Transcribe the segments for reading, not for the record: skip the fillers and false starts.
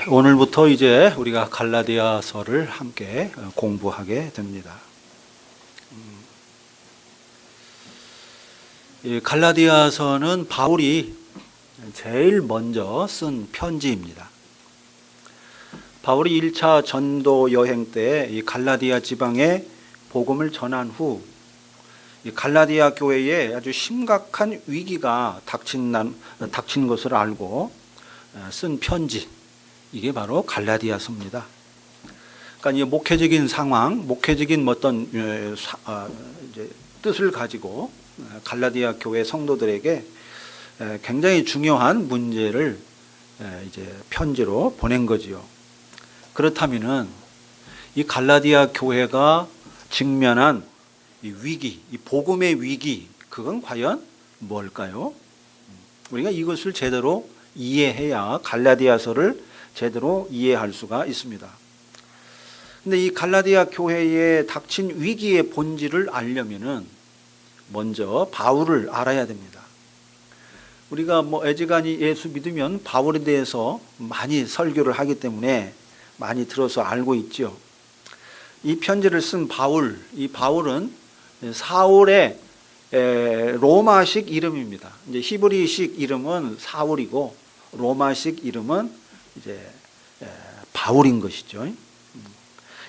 오늘부터 이제 우리가 갈라디아서를 함께 공부하게 됩니다. 이 갈라디아서는 바울이 제일 먼저 쓴 편지입니다. 바울이 1차 전도 여행 때 이 갈라디아 지방에 복음을 전한 후 이 갈라디아 교회에 아주 심각한 위기가 닥친 것을 알고 쓴 편지, 이게 바로 갈라디아서입니다. 그러니까 이 목회적인 상황, 목회적인 어떤 뜻을 가지고 갈라디아 교회 성도들에게 굉장히 중요한 문제를 이제 편지로 보낸 거지요. 그렇다면은 이 갈라디아 교회가 직면한 이 위기, 이 복음의 위기, 그건 과연 뭘까요? 우리가 이것을 제대로 이해해야 갈라디아서를 제대로 이해할 수가 있습니다. 근데 이 갈라디아 교회에 닥친 위기의 본질을 알려면은 먼저 바울을 알아야 됩니다. 우리가 애지간히 예수 믿으면 바울에 대해서 많이 설교를 하기 때문에 많이 들어서 알고 있죠. 이 편지를 쓴 바울, 이 바울은 사울의 로마식 이름입니다. 이제 히브리식 이름은 사울이고 로마식 이름은 이제 바울인 것이죠.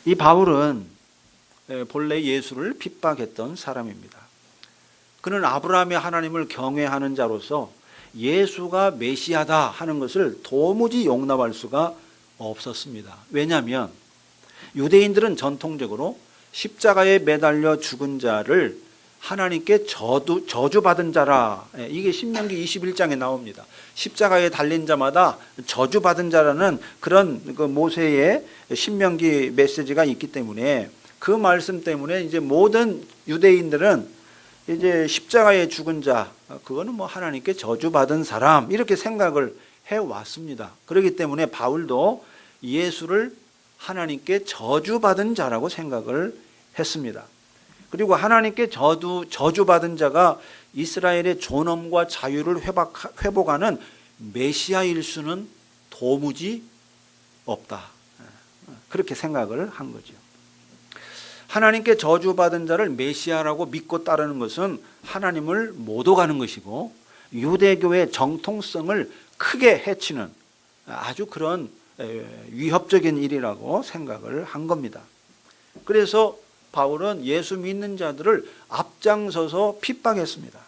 이 바울은 본래 예수를 핍박했던 사람입니다. 그는 아브라함의 하나님을 경외하는 자로서 예수가 메시아다 하는 것을 도무지 용납할 수가 없었습니다. 왜냐하면 유대인들은 전통적으로 십자가에 매달려 죽은 자를 하나님께 저주받은 자라, 이게 신명기 21장에 나옵니다. 십자가에 달린 자마다 저주받은 자라는 그런 모세의 신명기 메시지가 있기 때문에 그 말씀 때문에 이제 모든 유대인들은 이제 십자가에 죽은 자, 그거는 하나님께 저주받은 사람, 이렇게 생각을 해왔습니다. 그렇기 때문에 바울도 예수를 하나님께 저주받은 자라고 생각을 했습니다. 그리고 하나님께 저주받은 자가 이스라엘의 존엄과 자유를 회복하는 메시아일 수는 도무지 없다. 그렇게 생각을 한 거죠. 하나님께 저주받은 자를 메시아라고 믿고 따르는 것은 하나님을 못 오가는 것이고 유대교의 정통성을 크게 해치는 아주 그런 위협적인 일이라고 생각을 한 겁니다. 그래서 바울은 예수 믿는 자들을 앞장서서 핍박했습니다.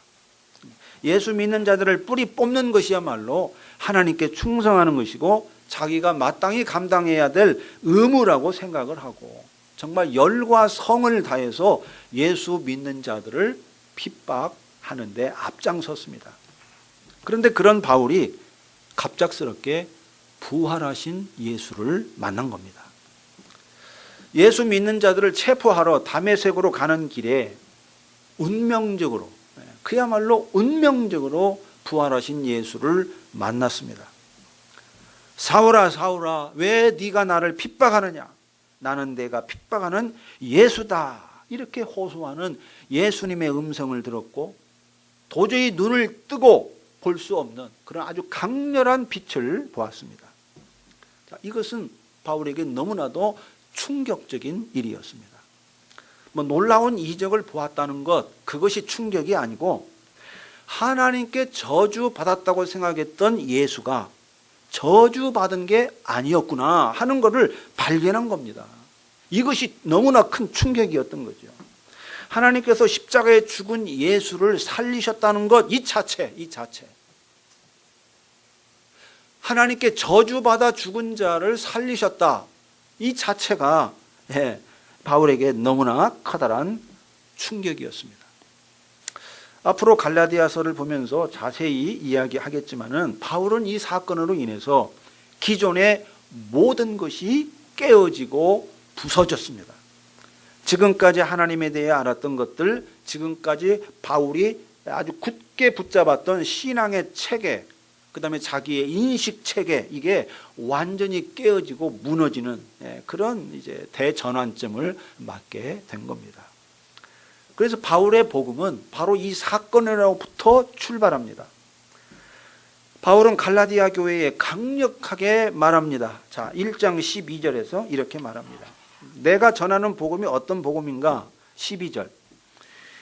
예수 믿는 자들을 뿌리 뽑는 것이야말로 하나님께 충성하는 것이고 자기가 마땅히 감당해야 될 의무라고 생각을 하고 정말 열과 성을 다해서 예수 믿는 자들을 핍박하는 데 앞장섰습니다. 그런데 그런 바울이 갑작스럽게 부활하신 예수를 만난 겁니다. 예수 믿는 자들을 체포하러 다메섹으로 가는 길에 운명적으로, 그야말로 운명적으로 부활하신 예수를 만났습니다. 사울아 사울아 왜 네가 나를 핍박하느냐, 나는 내가 핍박하는 예수다, 이렇게 호소하는 예수님의 음성을 들었고 도저히 눈을 뜨고 볼 수 없는 그런 아주 강렬한 빛을 보았습니다. 이것은 바울에게 너무나도 충격적인 일이었습니다. 놀라운 이적을 보았다는 것, 그것이 충격이 아니고 하나님께 저주받았다고 생각했던 예수가 저주받은 게 아니었구나 하는 것을 발견한 겁니다. 이것이 너무나 큰 충격이었던 거죠. 하나님께서 십자가에 죽은 예수를 살리셨다는 것, 이 자체 하나님께 저주받아 죽은 자를 살리셨다, 이 자체가 바울에게 너무나 커다란 충격이었습니다. 앞으로 갈라디아서를 보면서 자세히 이야기하겠지만은 바울은 이 사건으로 인해서 기존의 모든 것이 깨어지고 부서졌습니다. 지금까지 하나님에 대해 알았던 것들, 지금까지 바울이 아주 굳게 붙잡았던 신앙의 체계, 그 다음에 자기의 인식 체계, 이게 완전히 깨어지고 무너지는 그런 이제 대전환점을 맞게 된 겁니다. 그래서 바울의 복음은 바로 이 사건으로부터 출발합니다. 바울은 갈라디아 교회에 강력하게 말합니다. 자, 1장 12절에서 이렇게 말합니다. 내가 전하는 복음이 어떤 복음인가? 12절.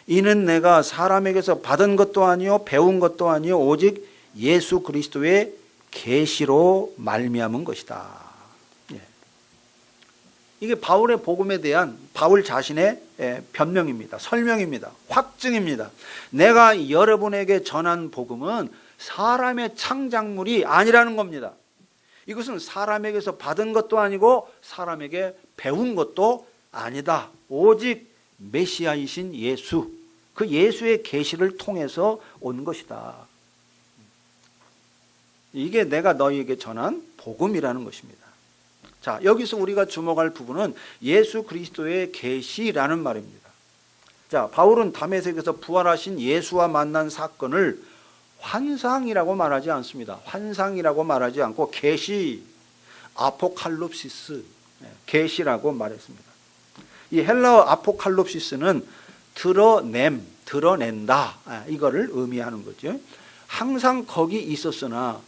이는 내가 사람에게서 받은 것도 아니요 배운 것도 아니요 오직 예수 그리스도의 계시로 말미암은 것이다. 예. 이게 바울의 복음에 대한 바울 자신의 변명입니다. 설명입니다. 확증입니다. 내가 여러분에게 전한 복음은 사람의 창작물이 아니라는 겁니다. 이것은 사람에게서 받은 것도 아니고 사람에게 배운 것도 아니다. 오직 메시아이신 예수, 그 예수의 계시를 통해서 온 것이다. 이게 내가 너희에게 전한 복음이라는 것입니다. 자, 여기서 우리가 주목할 부분은 예수 그리스도의 계시라는 말입니다. 자, 바울은 다메섹에서 부활하신 예수와 만난 사건을 환상이라고 말하지 않습니다. 환상이라고 말하지 않고 계시, 아포칼립시스, 계시라고 말했습니다. 이 헬라어 아포칼립시스는 드러냄, 드러낸다, 이거를 의미하는 거죠. 항상 거기 있었으나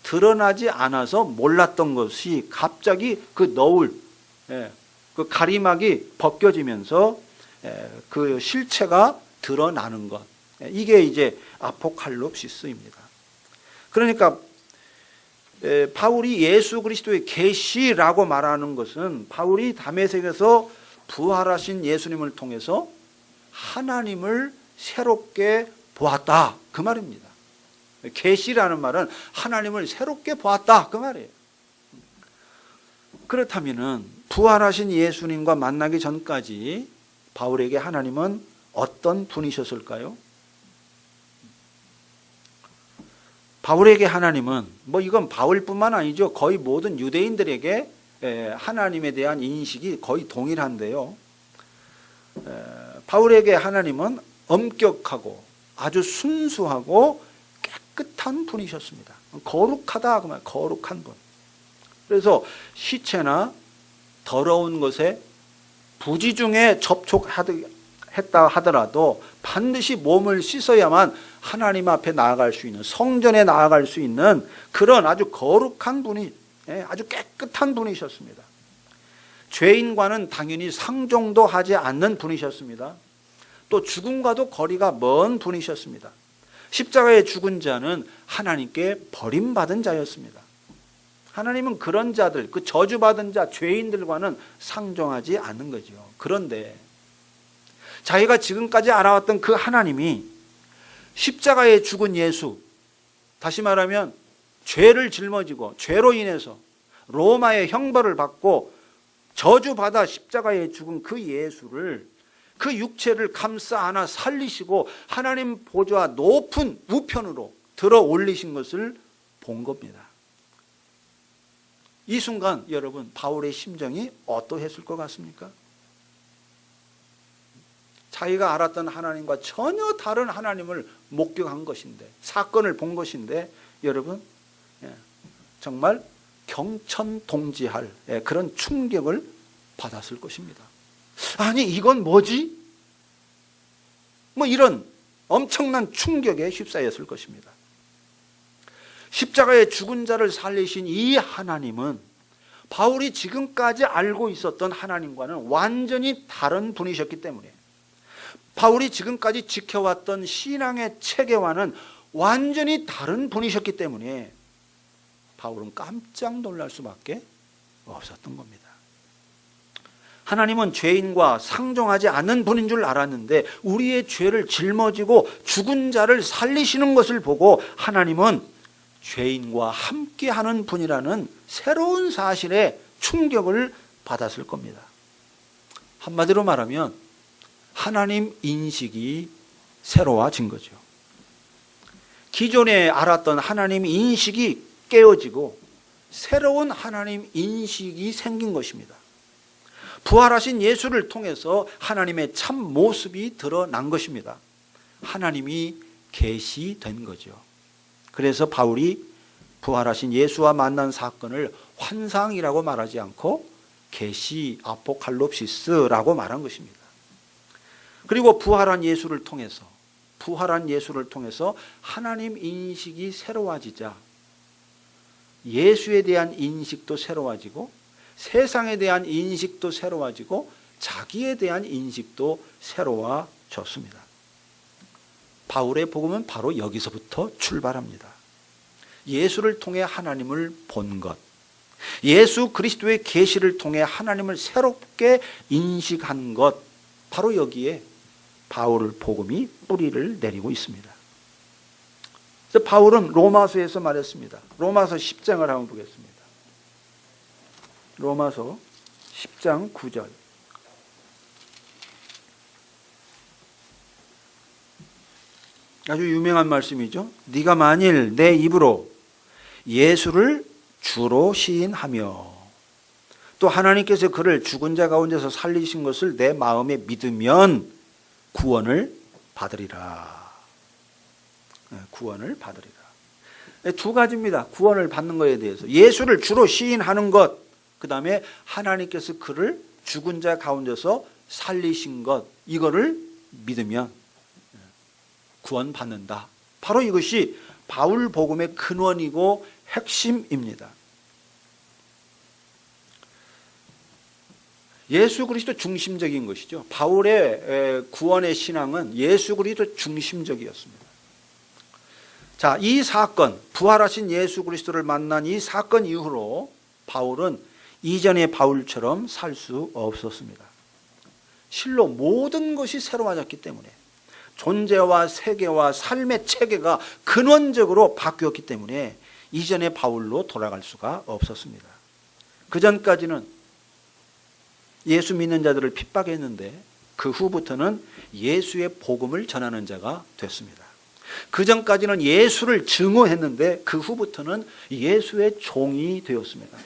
드러나지 않아서 몰랐던 것이 갑자기 그 너울, 그 가리막이 벗겨지면서 그 실체가 드러나는 것, 이게 이제 아포칼립시스입니다. 그러니까 바울이 예수 그리스도의 계시라고 말하는 것은 바울이 다메섹에서 부활하신 예수님을 통해서 하나님을 새롭게 보았다, 그 말입니다. 계시라는 말은 하나님을 새롭게 보았다, 그 말이에요. 그렇다면은 부활하신 예수님과 만나기 전까지 바울에게 하나님은 어떤 분이셨을까요? 바울에게 하나님은 이건 바울뿐만 아니죠. 거의 모든 유대인들에게 하나님에 대한 인식이 거의 동일한데요. 바울에게 하나님은 엄격하고 아주 순수하고 깨끗한 분이셨습니다. 거룩하다, 그 말, 거룩한 분. 그래서 시체나 더러운 것에 부지중에 접촉했다 하더라도 반드시 몸을 씻어야만 하나님 앞에 나아갈 수 있는, 성전에 나아갈 수 있는 그런 아주 거룩한 분이, 아주 깨끗한 분이셨습니다. 죄인과는 당연히 상종도 하지 않는 분이셨습니다. 또 죽음과도 거리가 먼 분이셨습니다. 십자가에 죽은 자는 하나님께 버림받은 자였습니다. 하나님은 그런 자들, 그 저주받은 자, 죄인들과는 상종하지 않는 거죠. 그런데 자기가 지금까지 알아왔던 그 하나님이 십자가에 죽은 예수, 다시 말하면 죄를 짊어지고 죄로 인해서 로마의 형벌을 받고 저주받아 십자가에 죽은 그 예수를, 그 육체를 감싸 안아 살리시고 하나님 보좌 높은 우편으로 들어 올리신 것을 본 겁니다. 이 순간 여러분, 바울의 심정이 어떠했을 것 같습니까? 자기가 알았던 하나님과 전혀 다른 하나님을 목격한 것인데, 사건을 본 것인데, 여러분, 정말 경천동지할 그런 충격을 받았을 것입니다. 아니, 이건 뭐지? 이런 엄청난 충격에 휩싸였을 것입니다. 십자가에 죽은 자를 살리신 이 하나님은 바울이 지금까지 알고 있었던 하나님과는 완전히 다른 분이셨기 때문에, 바울이 지금까지 지켜왔던 신앙의 체계와는 완전히 다른 분이셨기 때문에 바울은 깜짝 놀랄 수밖에 없었던 겁니다. 하나님은 죄인과 상종하지 않는 분인 줄 알았는데 우리의 죄를 짊어지고 죽은 자를 살리시는 것을 보고 하나님은 죄인과 함께하는 분이라는 새로운 사실에 충격을 받았을 겁니다. 한마디로 말하면 하나님 인식이 새로워진 거죠. 기존에 알았던 하나님 인식이 깨어지고 새로운 하나님 인식이 생긴 것입니다. 부활하신 예수를 통해서 하나님의 참 모습이 드러난 것입니다. 하나님이 계시된 거죠. 그래서 바울이 부활하신 예수와 만난 사건을 환상이라고 말하지 않고 계시, 아포칼립시스라고 말한 것입니다. 그리고 부활한 예수를 통해서 하나님 인식이 새로워지자 예수에 대한 인식도 새로워지고 세상에 대한 인식도 새로워지고 자기에 대한 인식도 새로워졌습니다. 바울의 복음은 바로 여기서부터 출발합니다. 예수를 통해 하나님을 본 것, 예수 그리스도의 계시를 통해 하나님을 새롭게 인식한 것, 바로 여기에 바울 복음이 뿌리를 내리고 있습니다. 그래서 바울은 로마서에서 말했습니다. 로마서 10장을 한번 보겠습니다. 로마서 10장 9절. 아주 유명한 말씀이죠. 네가 만일 내 입으로 예수를 주로 시인하며 또 하나님께서 그를 죽은 자 가운데서 살리신 것을 내 마음에 믿으면 구원을 받으리라. 구원을 받으리라. 두 가지입니다. 구원을 받는 것에 대해서. 예수를 주로 시인하는 것, 그 다음에 하나님께서 그를 죽은 자 가운데서 살리신 것, 이거를 믿으면 구원받는다. 바로 이것이 바울 복음의 근원이고 핵심입니다. 예수 그리스도 중심적인 것이죠. 바울의 구원의 신앙은 예수 그리스도 중심적이었습니다. 자, 이 사건, 부활하신 예수 그리스도를 만난 이 사건 이후로 바울은 이전의 바울처럼 살 수 없었습니다. 실로 모든 것이 새로워졌기 때문에, 존재와 세계와 삶의 체계가 근원적으로 바뀌었기 때문에 이전의 바울로 돌아갈 수가 없었습니다. 그 전까지는 예수 믿는 자들을 핍박했는데 그 후부터는 예수의 복음을 전하는 자가 됐습니다. 그 전까지는 예수를 증오했는데 그 후부터는 예수의 종이 되었습니다.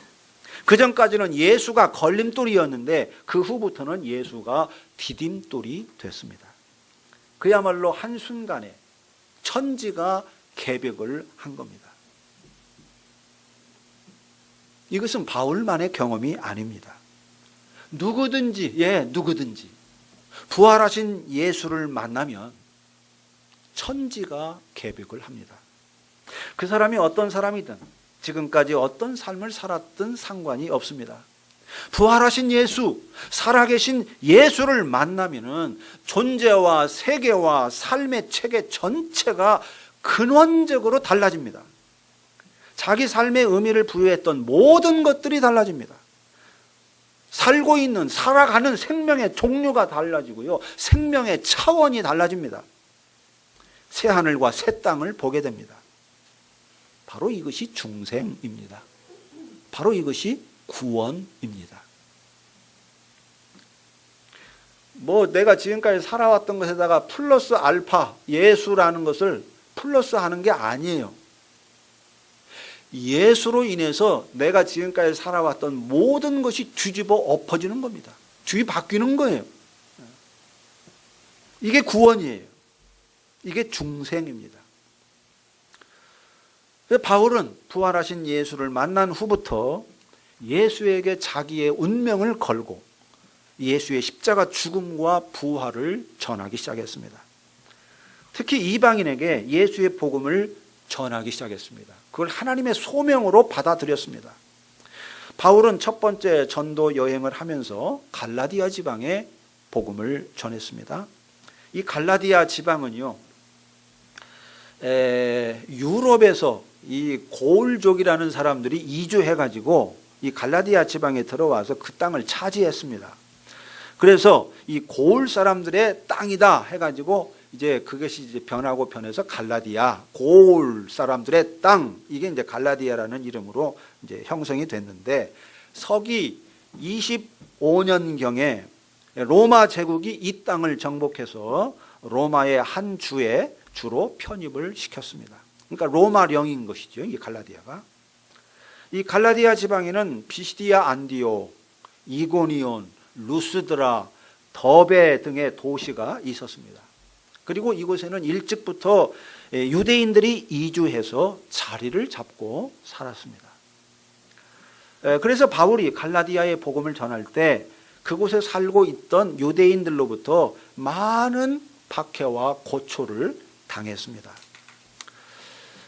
그 전까지는 예수가 걸림돌이었는데 그 후부터는 예수가 디딤돌이 됐습니다. 그야말로 한순간에 천지가 개벽을 한 겁니다. 이것은 바울만의 경험이 아닙니다. 누구든지 부활하신 예수를 만나면 천지가 개벽을 합니다. 그 사람이 어떤 사람이든 지금까지 어떤 삶을 살았든 상관이 없습니다. 부활하신 예수, 살아계신 예수를 만나면은 존재와 세계와 삶의 체계 전체가 근원적으로 달라집니다. 자기 삶의 의미를 부여했던 모든 것들이 달라집니다. 살고 있는, 살아가는 생명의 종류가 달라지고요. 생명의 차원이 달라집니다. 새하늘과 새 땅을 보게 됩니다. 바로 이것이 중생입니다. 바로 이것이 구원입니다. 내가 지금까지 살아왔던 것에다가 플러스 알파, 예수라는 것을 플러스 하는 게 아니에요. 예수로 인해서 내가 지금까지 살아왔던 모든 것이 뒤집어 엎어지는 겁니다. 뒤바뀌는 거예요. 이게 구원이에요. 이게 중생입니다. 바울은 부활하신 예수를 만난 후부터 예수에게 자기의 운명을 걸고 예수의 십자가 죽음과 부활을 전하기 시작했습니다. 특히 이방인에게 예수의 복음을 전하기 시작했습니다. 그걸 하나님의 소명으로 받아들였습니다. 바울은 첫 번째 전도 여행을 하면서 갈라디아 지방에 복음을 전했습니다. 이 갈라디아 지방은요, 유럽에서 이 고울족이라는 사람들이 이주해가지고 이 갈라디아 지방에 들어와서 그 땅을 차지했습니다. 그래서 이 고울 사람들의 땅이다 해가지고 이제 그것이 이제 변해서 갈라디아, 고울 사람들의 땅, 이게 이제 갈라디아라는 이름으로 이제 형성이 됐는데, 서기 25년경에 로마 제국이 이 땅을 정복해서 로마의 한 주에 주로 편입을 시켰습니다. 그러니까 로마령인 것이죠, 이 갈라디아가. 이 갈라디아 지방에는 비시디아 안디오, 이고니온, 루스드라, 더베 등의 도시가 있었습니다. 그리고 이곳에는 일찍부터 유대인들이 이주해서 자리를 잡고 살았습니다. 그래서 바울이 갈라디아의 복음을 전할 때 그곳에 살고 있던 유대인들로부터 많은 박해와 고초를 당했습니다.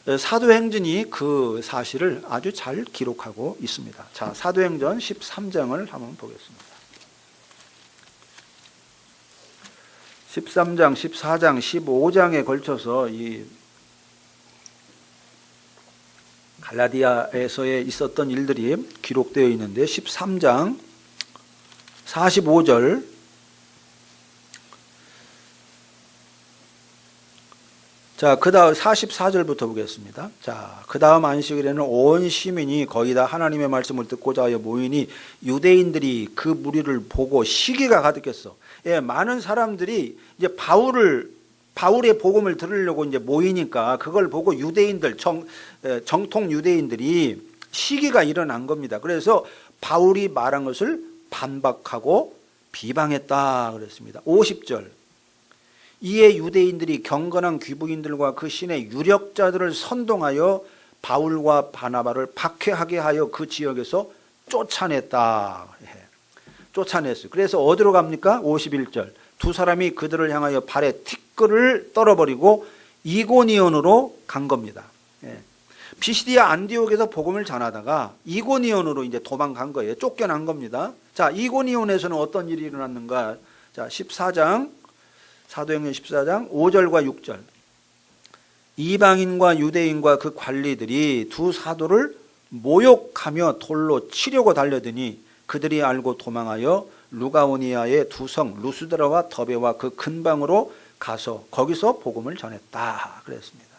사도행전이 그 사실을 아주 잘 기록하고 있습니다. 자, 사도행전 13장을 한번 보겠습니다. 13장, 14장, 15장에 걸쳐서 이 갈라디아에서의 있었던 일들이 기록되어 있는데 13장 45절 자, 그 다음 44절부터 보겠습니다. 자, 그 다음 안식일에는 온 시민이 거의 다 하나님의 말씀을 듣고자 하여 모이니 유대인들이 그 무리를 보고 시기가 가득했어. 예, 많은 사람들이 이제 바울의 복음을 들으려고 이제 모이니까 그걸 보고 유대인들, 정통 유대인들이 시기가 일어난 겁니다. 그래서 바울이 말한 것을 반박하고 비방했다 그랬습니다. 50절. 이에 유대인들이 경건한 귀부인들과 그 신의 유력자들을 선동하여 바울과 바나바를 박해하게 하여 그 지역에서 쫓아냈다. 쫓아냈어요. 그래서 어디로 갑니까? 51절. 두 사람이 그들을 향하여 발에 티끌을 떨어버리고 이고니온으로 간 겁니다. 피시디아 안디옥에서 복음을 전하다가 이고니온으로 이제 도망간 거예요. 쫓겨난 겁니다. 자, 이고니온에서는 어떤 일이 일어났는가? 자, 14장 사도행전 14장 5절과 6절. 이방인과 유대인과 그 관리들이 두 사도를 모욕하며 돌로 치려고 달려드니 그들이 알고 도망하여 루가오니아의 두 성 루스드라와 더베와 그 근방으로 가서 거기서 복음을 전했다 그랬습니다.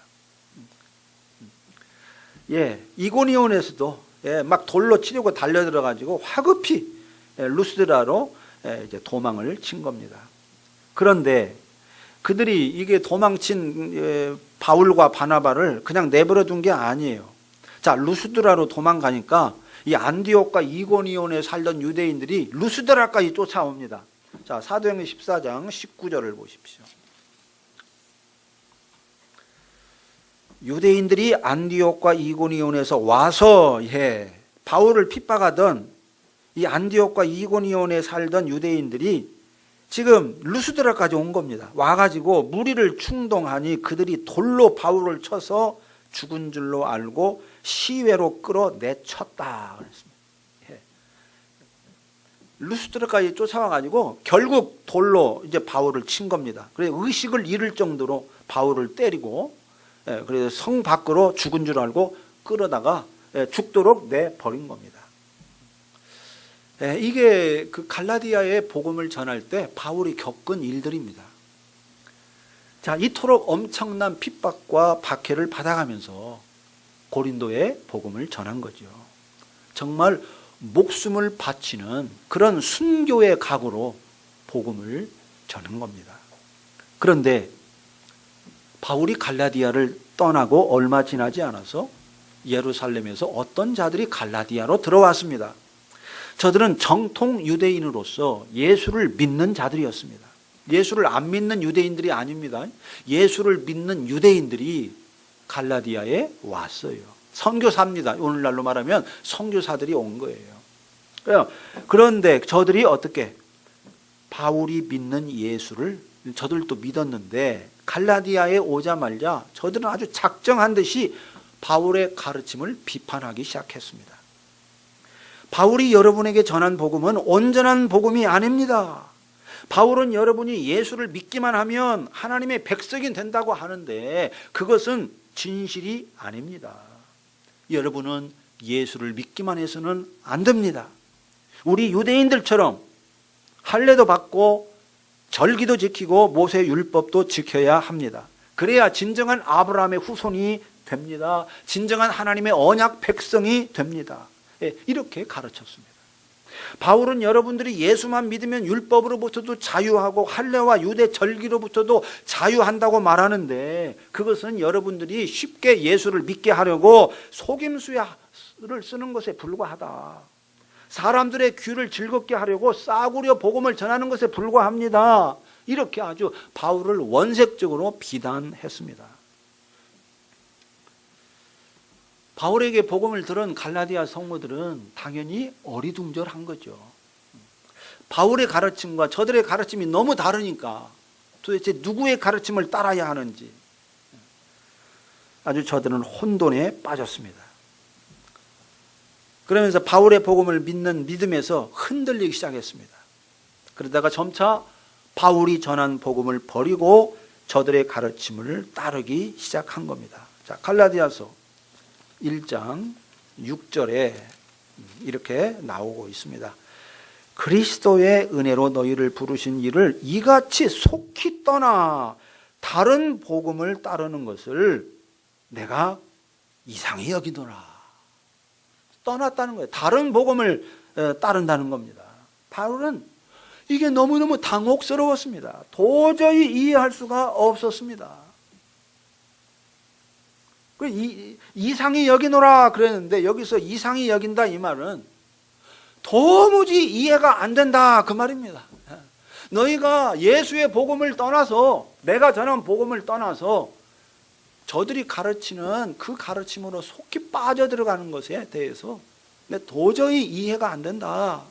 예, 이고니온에서도 막 돌로 치려고 달려들어 가지고 화급히 루스드라로 이제 도망을 친 겁니다. 그런데 그들이 이게 도망친 바울과 바나바를 그냥 내버려 둔 게 아니에요. 자, 루스드라로 도망가니까 이 안디옥과 이고니온에 살던 유대인들이 루스드라까지 쫓아옵니다. 자, 사도행전 14장 19절을 보십시오. 유대인들이 안디옥과 이고니온에서 와서 바울을 핍박하던 이 안디옥과 이고니온에 살던 유대인들이 지금 루스드라까지 온 겁니다. 와가지고 무리를 충동하니 그들이 돌로 바울을 쳐서 죽은 줄로 알고 시외로 끌어내쳤다 그랬습니다. 루스드라까지 쫓아와가지고 결국 돌로 이제 바울을 친 겁니다. 그래서 의식을 잃을 정도로 바울을 때리고 그래서 성 밖으로 죽은 줄 알고 끌어다가 죽도록 내버린 겁니다. 이게 그 갈라디아의 복음을 전할 때 바울이 겪은 일들입니다. 자, 이토록 엄청난 핍박과 박해를 받아가면서 고린도에 복음을 전한 거죠. 정말 목숨을 바치는 그런 순교의 각오로 복음을 전한 겁니다. 그런데 바울이 갈라디아를 떠나고 얼마 지나지 않아서 예루살렘에서 어떤 자들이 갈라디아로 들어왔습니다. 저들은 정통 유대인으로서 예수를 믿는 자들이었습니다. 예수를 안 믿는 유대인들이 아닙니다. 예수를 믿는 유대인들이 갈라디아에 왔어요. 선교사입니다. 오늘날로 말하면 선교사들이 온 거예요. 그런데 저들이 어떻게 바울이 믿는 예수를 저들도 믿었는데 갈라디아에 오자마자 저들은 아주 작정한 듯이 바울의 가르침을 비판하기 시작했습니다. 바울이 여러분에게 전한 복음은 온전한 복음이 아닙니다. 바울은 여러분이 예수를 믿기만 하면 하나님의 백성이 된다고 하는데 그것은 진실이 아닙니다. 여러분은 예수를 믿기만 해서는 안 됩니다. 우리 유대인들처럼 할례도 받고 절기도 지키고 모세의 율법도 지켜야 합니다. 그래야 진정한 아브라함의 후손이 됩니다. 진정한 하나님의 언약 백성이 됩니다. 이렇게 가르쳤습니다. 바울은 여러분들이 예수만 믿으면 율법으로부터도 자유하고 할례와 유대 절기로부터도 자유한다고 말하는데 그것은 여러분들이 쉽게 예수를 믿게 하려고 속임수를 쓰는 것에 불과하다. 사람들의 귀를 즐겁게 하려고 싸구려 복음을 전하는 것에 불과합니다. 이렇게 아주 바울을 원색적으로 비난했습니다. 바울에게 복음을 들은 갈라디아 성도들은 당연히 어리둥절한 거죠. 바울의 가르침과 저들의 가르침이 너무 다르니까 도대체 누구의 가르침을 따라야 하는지. 아주 저들은 혼돈에 빠졌습니다. 그러면서 바울의 복음을 믿는 믿음에서 흔들리기 시작했습니다. 그러다가 점차 바울이 전한 복음을 버리고 저들의 가르침을 따르기 시작한 겁니다. 자, 갈라디아서 1장 6절에 이렇게 나오고 있습니다. 그리스도의 은혜로 너희를 부르신 이를 이같이 속히 떠나 다른 복음을 따르는 것을 내가 이상히 여기노라. 떠났다는 거예요. 다른 복음을 따른다는 겁니다. 바울은 이게 너무너무 당혹스러웠습니다. 도저히 이해할 수가 없었습니다. 이상히 여기노라 그랬는데 여기서 이상히 여긴다 이 말은 도무지 이해가 안 된다 그 말입니다. 너희가 예수의 복음을 떠나서 내가 전한 복음을 떠나서 저들이 가르치는 그 가르침으로 속히 빠져들어가는 것에 대해서 도저히 이해가 안 된다.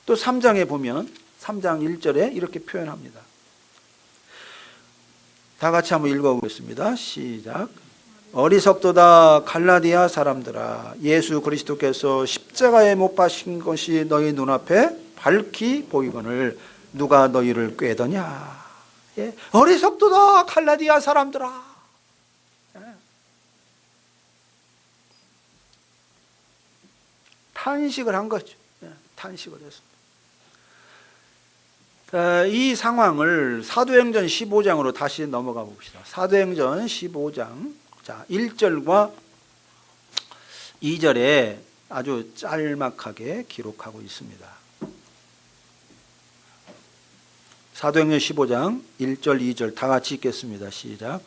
또 3장에 보면 3장 1절에 이렇게 표현합니다. 다 같이 한번 읽어보겠습니다. 시작. 어리석도다 갈라디아 사람들아, 예수 그리스도께서 십자가에 못 박힌 것이 너희 눈앞에 밝히 보이거늘 누가 너희를 꾀더냐. 예? 어리석도다 갈라디아 사람들아. 예. 탄식을 한 거죠. 예. 탄식을 했습니다. 이 상황을 사도행전 15장으로 다시 넘어가 봅시다. 사도행전 15장 자 1절과 2절에 아주 짤막하게 기록하고 있습니다. 사도행전 15장 1절 2절 다 같이 읽겠습니다. 시작.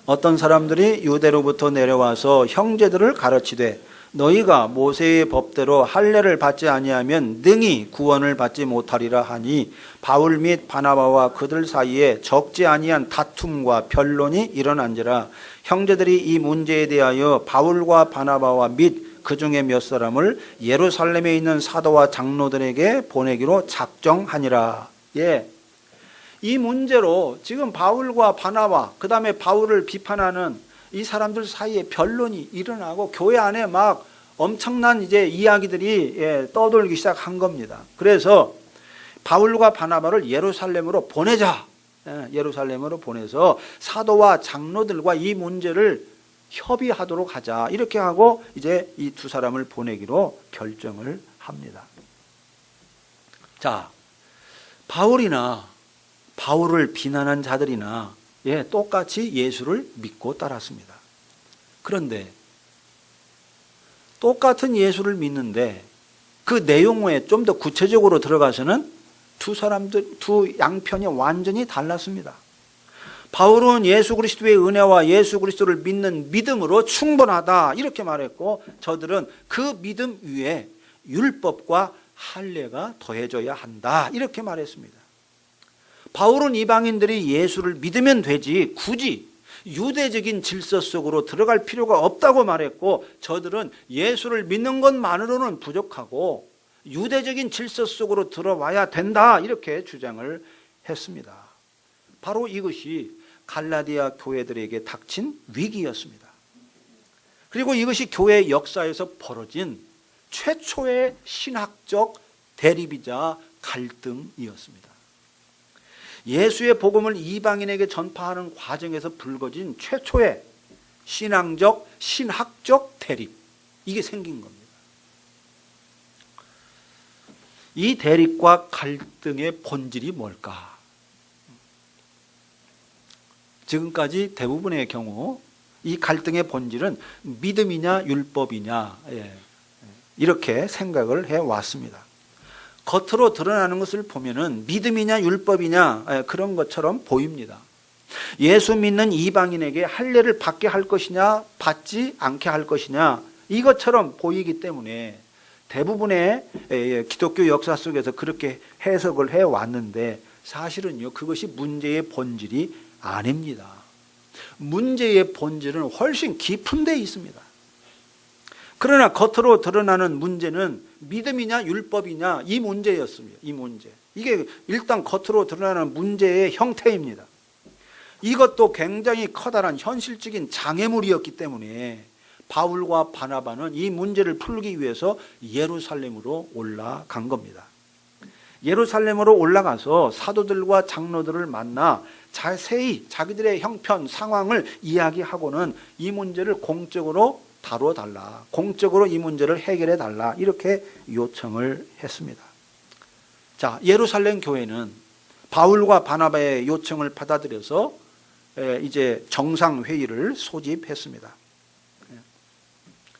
어떤 사람들이 유대로부터 내려와서 형제들을 가르치되 너희가 모세의 법대로 할례를 받지 아니하면 능히 구원을 받지 못하리라 하니 바울 및 바나바와 그들 사이에 적지 아니한 다툼과 변론이 일어난지라. 형제들이 이 문제에 대하여 바울과 바나바와 및 그 중에 몇 사람을 예루살렘에 있는 사도와 장로들에게 보내기로 작정하니라. 예. 이 문제로 지금 바울과 바나바 그 다음에 바울을 비판하는 이 사람들 사이에 변론이 일어나고 교회 안에 막 엄청난 이제 이야기들이 떠돌기 시작한 겁니다. 그래서 바울과 바나바를 예루살렘으로 보내자. 예루살렘으로 보내서 사도와 장로들과 이 문제를 협의하도록 하자. 이렇게 하고 이제 이 두 사람을 보내기로 결정을 합니다. 자, 바울이나 바울을 비난한 자들이나 똑같이 예수를 믿고 따랐습니다. 그런데 똑같은 예수를 믿는데 그 내용에 좀 더 구체적으로 들어가서는 두 양편이 완전히 달랐습니다. 바울은 예수 그리스도의 은혜와 예수 그리스도를 믿는 믿음으로 충분하다 이렇게 말했고 저들은 그 믿음 위에 율법과 할례가 더해져야 한다 이렇게 말했습니다. 바울은 이방인들이 예수를 믿으면 되지 굳이 유대적인 질서 속으로 들어갈 필요가 없다고 말했고 저들은 예수를 믿는 것만으로는 부족하고 유대적인 질서 속으로 들어와야 된다 이렇게 주장을 했습니다. 바로 이것이 갈라디아 교회들에게 닥친 위기였습니다. 그리고 이것이 교회 역사에서 벌어진 최초의 신학적 대립이자 갈등이었습니다. 예수의 복음을 이방인에게 전파하는 과정에서 불거진 최초의 신학적 대립 이게 생긴 겁니다. 이 대립과 갈등의 본질이 뭘까? 지금까지 대부분의 경우 이 갈등의 본질은 믿음이냐 율법이냐 이렇게 생각을 해왔습니다. 겉으로 드러나는 것을 보면은 믿음이냐 율법이냐 그런 것처럼 보입니다. 예수 믿는 이방인에게 할례를 받게 할 것이냐 받지 않게 할 것이냐 이것처럼 보이기 때문에 대부분의 기독교 역사 속에서 그렇게 해석을 해왔는데 사실은요 그것이 문제의 본질이 아닙니다. 문제의 본질은 훨씬 깊은 데 있습니다. 그러나 겉으로 드러나는 문제는 믿음이냐 율법이냐 이 문제였습니다. 이 문제. 이게 일단 겉으로 드러나는 문제의 형태입니다. 이것도 굉장히 커다란 현실적인 장애물이었기 때문에 바울과 바나바는 이 문제를 풀기 위해서 예루살렘으로 올라간 겁니다. 예루살렘으로 올라가서 사도들과 장로들을 만나 자세히 자기들의 형편, 상황을 이야기하고는 이 문제를 공적으로 다뤄달라, 공적으로 이 문제를 해결해달라, 이렇게 요청을 했습니다. 자, 예루살렘 교회는 바울과 바나바의 요청을 받아들여서 이제 정상회의를 소집했습니다.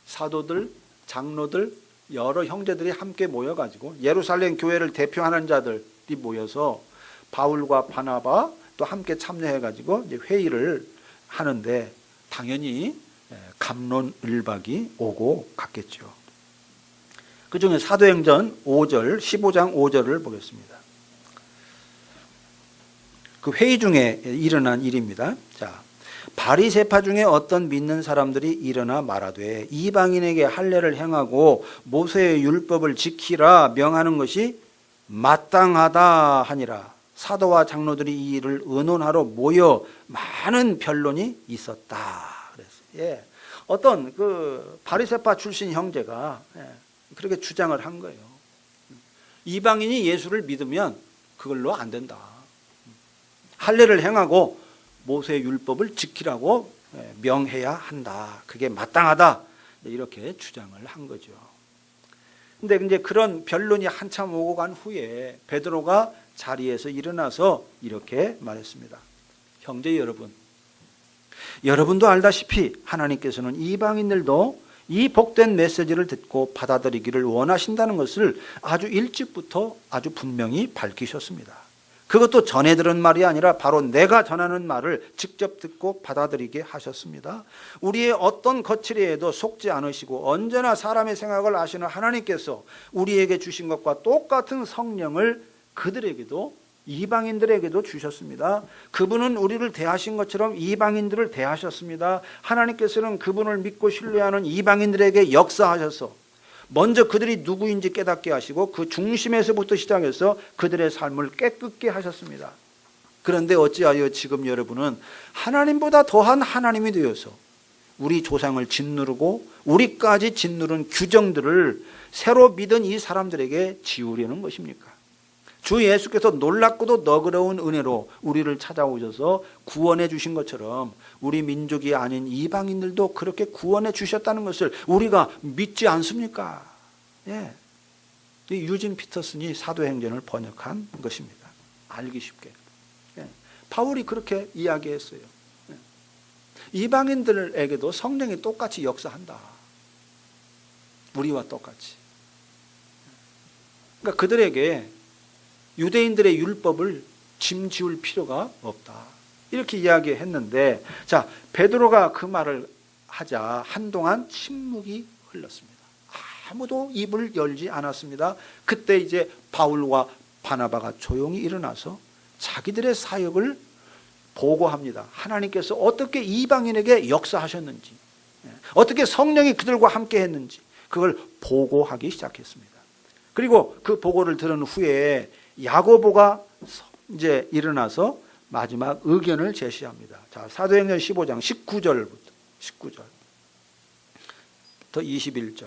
사도들, 장로들, 여러 형제들이 함께 모여가지고 예루살렘 교회를 대표하는 자들이 모여서 바울과 바나바 또 함께 참여해가지고 이제 회의를 하는데 당연히 갑론을박이 오고 갔겠죠. 그 중에 사도행전 5절, 15장 5절을 보겠습니다. 그 회의 중에 일어난 일입니다. 자, 바리새파 중에 어떤 믿는 사람들이 일어나 말하되 이방인에게 할례를 행하고 모세의 율법을 지키라 명하는 것이 마땅하다 하니라. 사도와 장로들이 이 일을 의논하러 모여 많은 변론이 있었다. 그랬어요. 예. 어떤 그 바리새파 출신 형제가 그렇게 주장을 한 거예요. 이방인이 예수를 믿으면 그걸로 안 된다. 할례를 행하고 모세의 율법을 지키라고 명해야 한다. 그게 마땅하다. 이렇게 주장을 한 거죠. 근데 이제 그런 변론이 한참 오고 간 후에 베드로가 자리에서 일어나서 이렇게 말했습니다. 형제 여러분, 여러분도 알다시피 하나님께서는 이방인들도 이 복된 메시지를 듣고 받아들이기를 원하신다는 것을 아주 일찍부터 아주 분명히 밝히셨습니다. 그것도 전에 들은 말이 아니라 바로 내가 전하는 말을 직접 듣고 받아들이게 하셨습니다. 우리의 어떤 거칠이에도 속지 않으시고 언제나 사람의 생각을 아시는 하나님께서 우리에게 주신 것과 똑같은 성령을 그들에게도 이방인들에게도 주셨습니다. 그분은 우리를 대하신 것처럼 이방인들을 대하셨습니다. 하나님께서는 그분을 믿고 신뢰하는 이방인들에게 역사하셔서 먼저 그들이 누구인지 깨닫게 하시고 그 중심에서부터 시작해서 그들의 삶을 깨끗게 하셨습니다. 그런데 어찌하여 지금 여러분은 하나님보다 더한 하나님이 되어서 우리 조상을 짓누르고 우리까지 짓누른 규정들을 새로 믿은 이 사람들에게 지우려는 것입니까? 주 예수께서 놀랍고도 너그러운 은혜로 우리를 찾아오셔서 구원해 주신 것처럼 우리 민족이 아닌 이방인들도 그렇게 구원해 주셨다는 것을 우리가 믿지 않습니까? 예. 유진 피터슨이 사도행전을 번역한 것입니다. 알기 쉽게. 예. 바울이 그렇게 이야기했어요. 예. 이방인들에게도 성령이 똑같이 역사한다. 우리와 똑같이. 그러니까 그들에게 유대인들의 율법을 짐지울 필요가 없다. 이렇게 이야기했는데, 자, 베드로가 그 말을 하자 한동안 침묵이 흘렀습니다. 아무도 입을 열지 않았습니다. 그때 이제 바울과 바나바가 조용히 일어나서 자기들의 사역을 보고합니다. 하나님께서 어떻게 이방인에게 역사하셨는지, 어떻게 성령이 그들과 함께 했는지 그걸 보고하기 시작했습니다. 그리고 그 보고를 들은 후에 야고보가 이제 일어나서 마지막 의견을 제시합니다. 자, 사도행전 15장 19절부터 21절.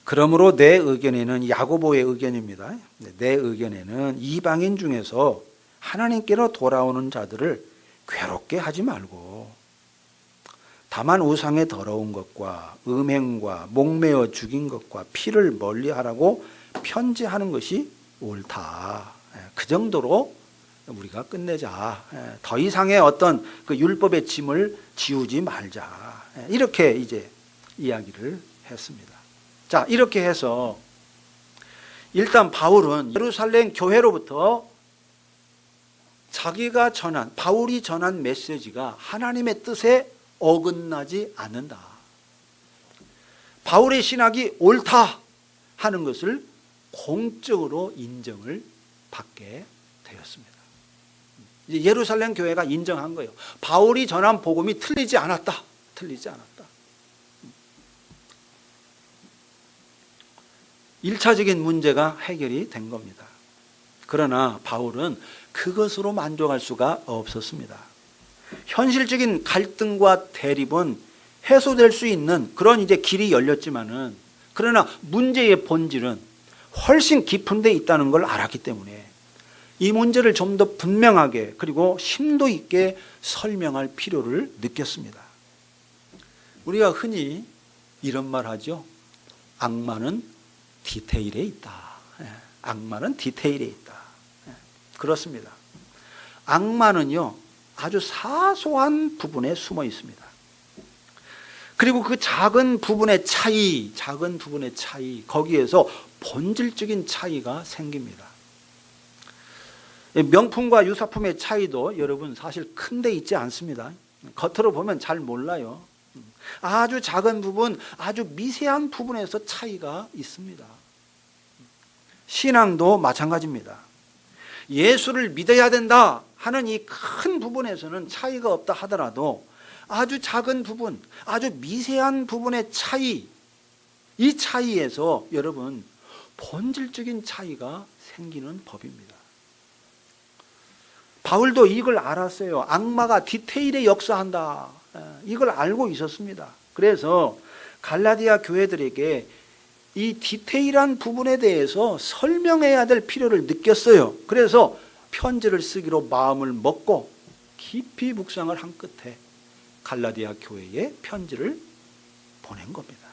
그러므로 내 의견에는, 야고보의 의견입니다. 내 의견에는 이방인 중에서 하나님께로 돌아오는 자들을 괴롭게 하지 말고 다만 우상의 더러운 것과 음행과 목매어 죽인 것과 피를 멀리하라고 편지하는 것이 옳다. 그 정도로 우리가 끝내자. 더 이상의 어떤 그 율법의 짐을 지우지 말자. 이렇게 이제 이야기를 했습니다. 자, 이렇게 해서 일단 바울은 예루살렘 교회로부터 자기가 전한, 바울이 전한 메시지가 하나님의 뜻에 어긋나지 않는다. 바울의 신학이 옳다 하는 것을 공적으로 인정을 받게 되었습니다. 이제 예루살렘 교회가 인정한 거예요. 바울이 전한 복음이 틀리지 않았다. 틀리지 않았다. 1차적인 문제가 해결이 된 겁니다. 그러나 바울은 그것으로 만족할 수가 없었습니다. 현실적인 갈등과 대립은 해소될 수 있는 그런 이제 길이 열렸지만은, 그러나 문제의 본질은 훨씬 깊은 데 있다는 걸 알았기 때문에 이 문제를 좀 더 분명하게 그리고 심도 있게 설명할 필요를 느꼈습니다. 우리가 흔히 이런 말 하죠. 악마는 디테일에 있다. 악마는 디테일에 있다. 그렇습니다. 악마는요, 아주 사소한 부분에 숨어 있습니다. 그리고 그 작은 부분의 차이, 거기에서 본질적인 차이가 생깁니다. 명품과 유사품의 차이도 여러분 사실 큰 데 있지 않습니다. 겉으로 보면 잘 몰라요. 아주 작은 부분, 아주 미세한 부분에서 차이가 있습니다. 신앙도 마찬가지입니다. 예수를 믿어야 된다 하는 이 큰 부분에서는 차이가 없다 하더라도 아주 작은 부분, 아주 미세한 부분의 차이, 이 차이에서 여러분 본질적인 차이가 생기는 법입니다. 바울도 이걸 알았어요. 악마가 디테일에 역사한다. 이걸 알고 있었습니다. 그래서 갈라디아 교회들에게 이 디테일한 부분에 대해서 설명해야 될 필요를 느꼈어요. 그래서 편지를 쓰기로 마음을 먹고 깊이 묵상을 한 끝에 갈라디아 교회에 편지를 보낸 겁니다.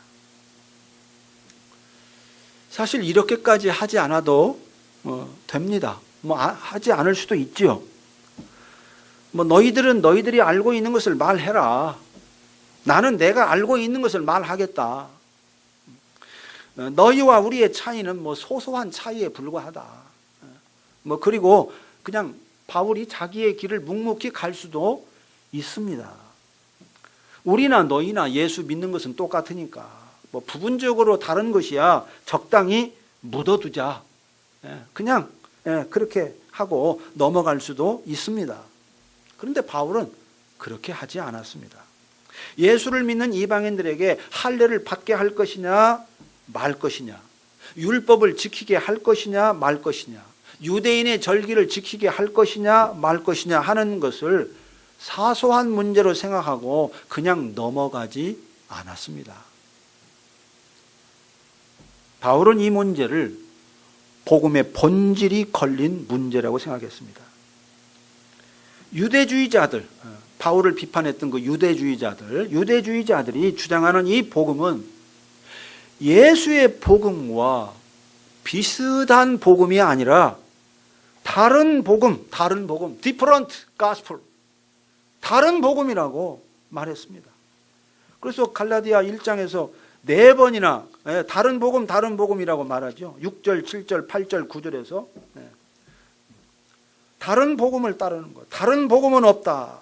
사실 이렇게까지 하지 않아도 됩니다. 하지 않을 수도 있지요. 너희들은 너희들이 알고 있는 것을 말해라. 나는 내가 알고 있는 것을 말하겠다. 너희와 우리의 차이는 소소한 차이에 불과하다. 그리고 그냥 바울이 자기의 길을 묵묵히 갈 수도 있습니다. 우리나 너희나 예수 믿는 것은 똑같으니까 부분적으로 다른 것이야 적당히 묻어두자. 그냥 그렇게 하고 넘어갈 수도 있습니다. 그런데 바울은 그렇게 하지 않았습니다. 예수를 믿는 이방인들에게 할례를 받게 할 것이냐 말 것이냐, 율법을 지키게 할 것이냐 말 것이냐, 유대인의 절기를 지키게 할 것이냐 말 것이냐 하는 것을 사소한 문제로 생각하고 그냥 넘어가지 않았습니다. 바울은 이 문제를 복음의 본질이 걸린 문제라고 생각했습니다. 유대주의자들, 바울을 비판했던 그 유대주의자들이 주장하는 이 복음은 예수의 복음과 비슷한 복음이 아니라 다른 복음, different gospel, 다른 복음이라고 말했습니다. 그래서 갈라디아 1장에서 4번이나 다른 복음이라고 말하죠. 6절, 7절, 8절, 9절에서 다른 복음을 따르는 것. 다른 복음은 없다.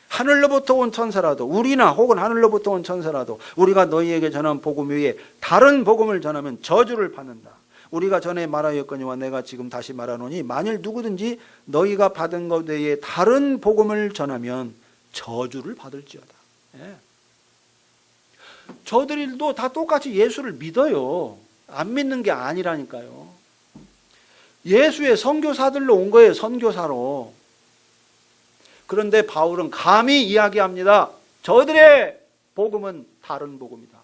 하늘로부터 온 천사라도, 우리나 혹은 하늘로부터 온 천사라도 우리가 너희에게 전한 복음 외에 다른 복음을 전하면 저주를 받는다. 우리가 전에 말하였거니와 내가 지금 다시 말하노니 만일 누구든지 너희가 받은 것 외에 다른 복음을 전하면 저주를 받을지어다. 저들도 다 똑같이 예수를 믿어요. 안 믿는 게 아니라니까요. 예수의 선교사들로 온 거예요. 선교사로. 그런데 바울은 감히 이야기합니다. 저들의 복음은 다른 복음이다.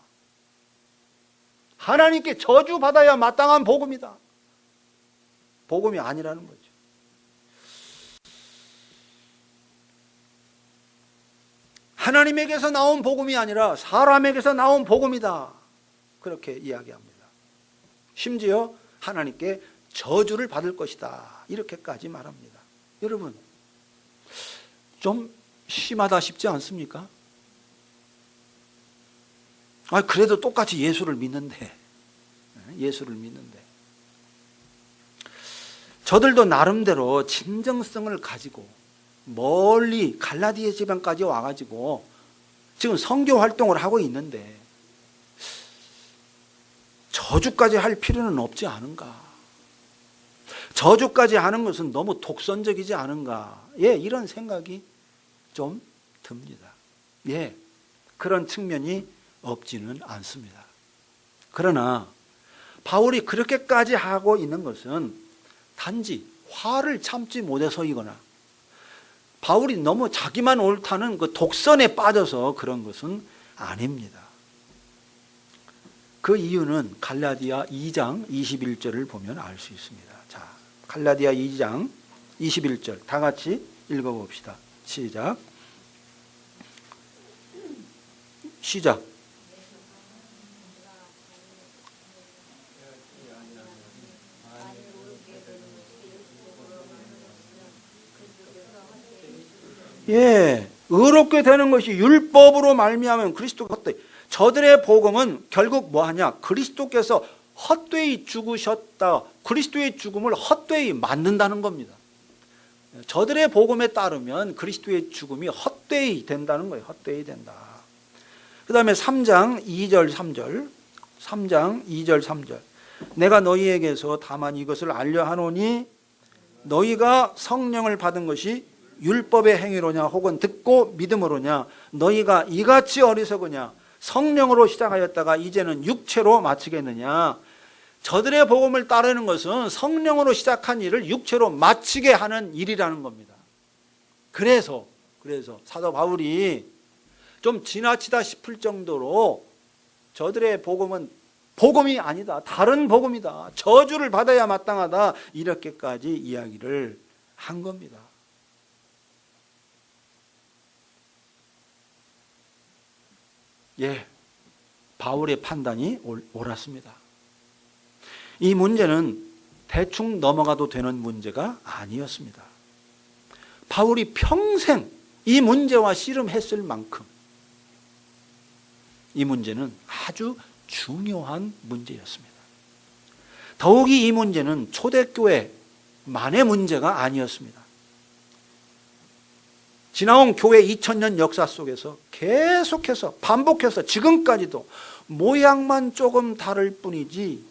하나님께 저주받아야 마땅한 복음이다. 복음이 아니라는 거죠. 하나님에게서 나온 복음이 아니라 사람에게서 나온 복음이다. 그렇게 이야기합니다. 심지어 하나님께 저주를 받을 것이다. 이렇게까지 말합니다. 여러분, 좀 심하다 싶지 않습니까? 그래도 똑같이 예수를 믿는데. 저들도 나름대로 진정성을 가지고 멀리 갈라디아 지방까지 와가지고 지금 선교 활동을 하고 있는데 저주까지 할 필요는 없지 않은가? 저주까지 하는 것은 너무 독선적이지 않은가? 이런 생각이 좀 듭니다. 그런 측면이 없지는 않습니다. 그러나 바울이 그렇게까지 하고 있는 것은 단지 화를 참지 못해서이거나 바울이 너무 자기만 옳다는 그 독선에 빠져서 그런 것은 아닙니다. 그 이유는 갈라디아 2장 21절을 보면 알 수 있습니다. 자, 갈라디아 2장 21절 다 같이 읽어봅시다. 시작. 예, 의롭게 되는 것이 율법으로 말미암으면 그리스도가 헛되이. 저들의 복음은 결국 뭐하냐? 그리스도께서 헛되이 죽으셨다. 그리스도의 죽음을 헛되이 만든다는 겁니다. 저들의 복음에 따르면 그리스도의 죽음이 헛되이 된다는 거예요. 헛되이 된다. 그 다음에 3장 2절 3절 3장 2절 3절 내가 너희에게서 다만 이것을 알려 하노니 너희가 성령을 받은 것이 율법의 행위로냐 혹은 듣고 믿음으로냐 너희가 이같이 어리석으냐 성령으로 시작하였다가 이제는 육체로 마치겠느냐. 저들의 복음을 따르는 것은 성령으로 시작한 일을 육체로 마치게 하는 일이라는 겁니다. 그래서 사도 바울이 좀 지나치다 싶을 정도로 저들의 복음은 복음이 아니다. 다른 복음이다. 저주를 받아야 마땅하다. 이렇게까지 이야기를 한 겁니다. 예, 바울의 판단이 옳았습니다. 이 문제는 대충 넘어가도 되는 문제가 아니었습니다. 바울이 평생 이 문제와 씨름했을 만큼 이 문제는 아주 중요한 문제였습니다. 더욱이 이 문제는 초대교회만의 문제가 아니었습니다. 지나온 교회 2000년 역사 속에서 계속해서 반복해서 지금까지도 모양만 조금 다를 뿐이지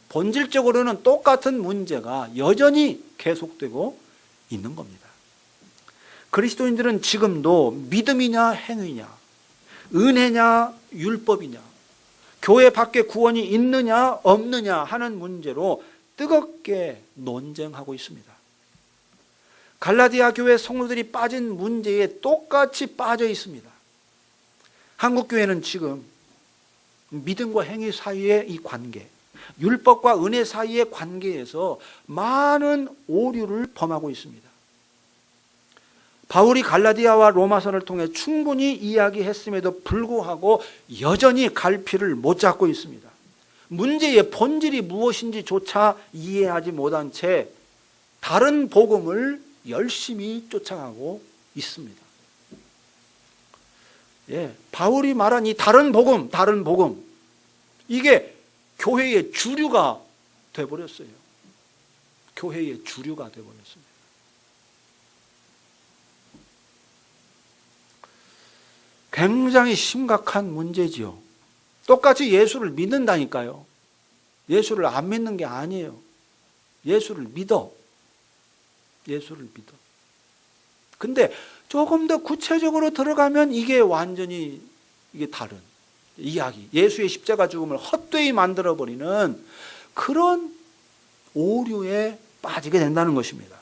본질적으로는 똑같은 문제가 여전히 계속되고 있는 겁니다. 그리스도인들은 지금도 믿음이냐 행위냐, 은혜냐 율법이냐, 교회 밖에 구원이 있느냐 없느냐 하는 문제로 뜨겁게 논쟁하고 있습니다. 갈라디아 교회 성도들이 빠진 문제에 똑같이 빠져 있습니다. 한국 교회는 지금 믿음과 행위 사이의 이 관계, 율법과 은혜 사이의 관계에서 많은 오류를 범하고 있습니다. 바울이 갈라디아와 로마서를 통해 충분히 이야기했음에도 불구하고 여전히 갈피를 못 잡고 있습니다. 문제의 본질이 무엇인지조차 이해하지 못한 채 다른 복음을 열심히 쫓아가고 있습니다. 예, 바울이 말한 이 다른 복음, 이게 교회의 주류가 되어버렸어요. 교회의 주류가 되어버렸습니다. 굉장히 심각한 문제지요. 똑같이 예수를 믿는다니까요. 예수를 안 믿는 게 아니에요. 예수를 믿어. 근데 조금 더 구체적으로 들어가면 이게 완전히 다른 이야기. 예수의 십자가 죽음을 헛되이 만들어버리는 그런 오류에 빠지게 된다는 것입니다.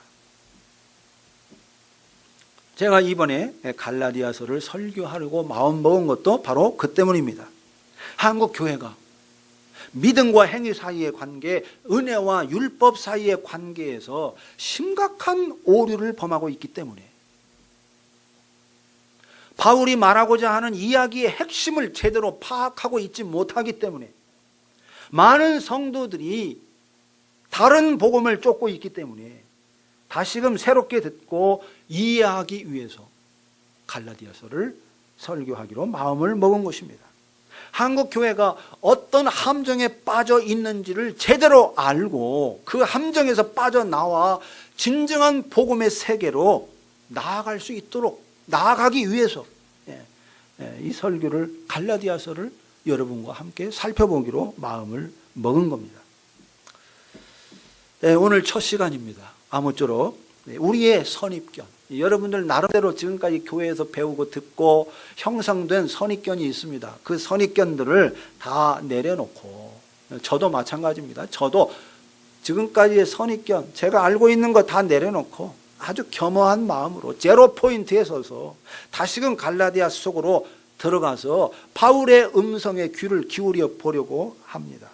제가 이번에 갈라디아서를 설교하려고 마음먹은 것도 바로 그 때문입니다. 한국 교회가 믿음과 행위 사이의 관계, 은혜와 율법 사이의 관계에서 심각한 오류를 범하고 있기 때문에 바울이 말하고자 하는 이야기의 핵심을 제대로 파악하고 있지 못하기 때문에 많은 성도들이 다른 복음을 쫓고 있기 때문에 다시금 새롭게 듣고 이해하기 위해서 갈라디아서를 설교하기로 마음을 먹은 것입니다. 한국 교회가 어떤 함정에 빠져 있는지를 제대로 알고 그 함정에서 빠져나와 진정한 복음의 세계로 나아갈 수 있도록 나아가기 위해서 이 설교를 갈라디아서를 여러분과 함께 살펴보기로 마음을 먹은 겁니다. 오늘 첫 시간입니다. 아무쪼록 우리의 선입견, 여러분들 나름대로 지금까지 교회에서 배우고 듣고 형성된 선입견이 있습니다. 그 선입견들을 다 내려놓고, 저도 마찬가지입니다. 저도 지금까지의 선입견, 제가 알고 있는 거 다 내려놓고 아주 겸허한 마음으로 제로 포인트에 서서 다시금 갈라디아 속으로 들어가서 바울의 음성에 귀를 기울여 보려고 합니다.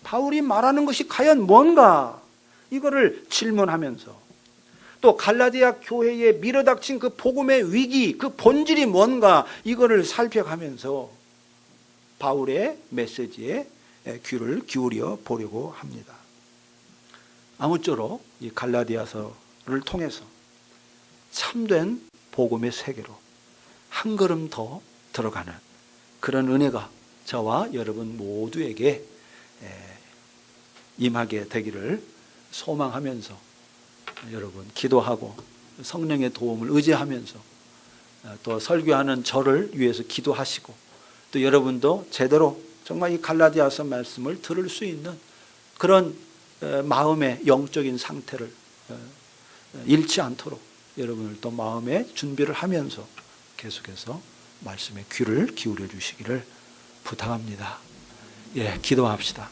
바울이 말하는 것이 과연 뭔가, 이거를 질문하면서 또 갈라디아 교회에 밀어닥친 그 복음의 위기, 그 본질이 뭔가, 이거를 살펴가면서 바울의 메시지에 귀를 기울여 보려고 합니다. 아무쪼록 이 갈라디아서를 통해서 참된 복음의 세계로 한 걸음 더 들어가는 그런 은혜가 저와 여러분 모두에게 임하게 되기를 소망하면서 여러분 기도하고 성령의 도움을 의지하면서 또 설교하는 저를 위해서 기도하시고 또 여러분도 제대로 정말 이 갈라디아서 말씀을 들을 수 있는 그런 마음의 영적인 상태를 잃지 않도록 여러분을 또 마음의 준비를 하면서 계속해서 말씀에 귀를 기울여 주시기를 부탁합니다. 예, 기도합시다.